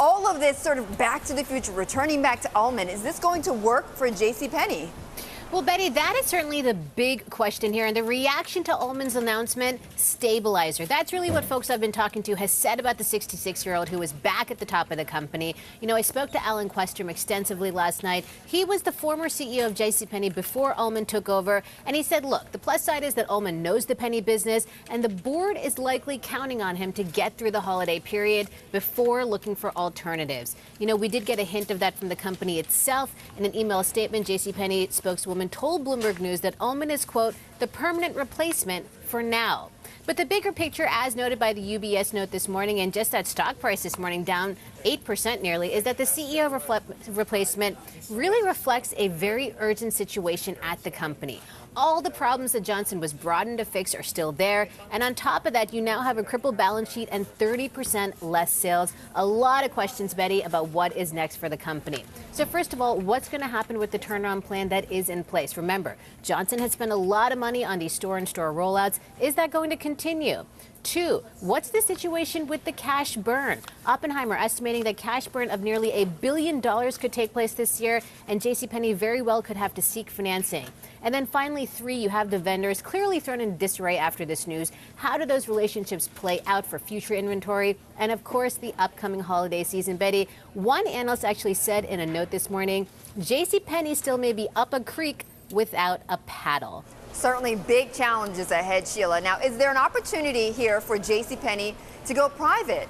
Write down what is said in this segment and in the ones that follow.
all of this sort of back to the future, returning back to Ullman, is this going to work for Penney? Well, Betty, that is certainly the big question here. And the reaction to Ullman's announcement, stabilizer. That's really what folks I've been talking to has said about the 66-year-old who is back at the top of the company. You know, I spoke to Alan Questrom extensively last night. He was the former CEO of Penney before Ullman took over. And he said, look, the plus side is that Ullman knows the penny business, and the board is likely counting on him to get through the holiday period before looking for alternatives. You know, we did get a hint of that from the company itself. In an email statement, Penney spokeswoman told Bloomberg News that Ullman is, quote, the permanent replacement for now. But the bigger picture, as noted by the UBS note this morning, and just that stock price this morning down 8% nearly, is that the CEO replacement really reflects a very urgent situation at the company. All the problems that Johnson was brought in to fix are still there. And on top of that, you now have a crippled balance sheet and 30% less sales. A lot of questions, Betty, about what is next for the company. So first of all, what's going to happen with the turnaround plan that is in place? Remember, Johnson has spent a lot of money on these store-in-store rollouts. Is that going to continue? 2, what's the situation with the cash burn? Oppenheimer estimating that cash burn of nearly $1 billion could take place this year, and JCPenney very well could have to seek financing. And then finally, 3, you have the vendors clearly thrown in disarray after this news. How do those relationships play out for future inventory? And of course, the upcoming holiday season. Betty, one analyst actually said in a note this morning, JCPenney still may be up a creek without a paddle. Certainly big challenges ahead, Sheila. Now, is there an opportunity here for Penney to go private?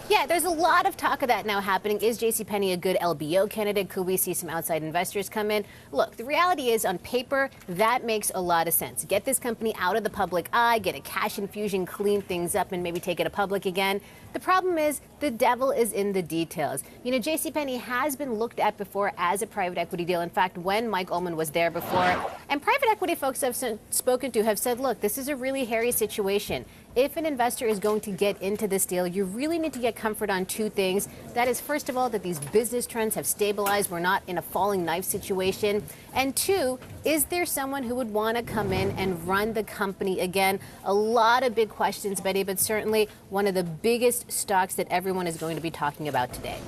Yeah, there's a lot of talk of that now happening. Is JCPenney a good LBO candidate? Could we see some outside investors come in? Look, the reality is, on paper, that makes a lot of sense. Get this company out of the public eye, get a cash infusion, clean things up, and maybe take it public again. The problem is the devil is in the details. You know, JCPenney has been looked at before as a private equity deal. In fact, when Mike Ullman was there before, and private equity folks I've spoken to have said, look, this is a really hairy situation. If an investor is going to get into this deal, you really need to get comfort on 2 things. That is, first of all, that these business trends have stabilized. We're not in a falling knife situation. And 2, is there someone who would want to come in and run the company again? A lot of big questions, Betty, but certainly one of the biggest stocks that everyone is going to be talking about today.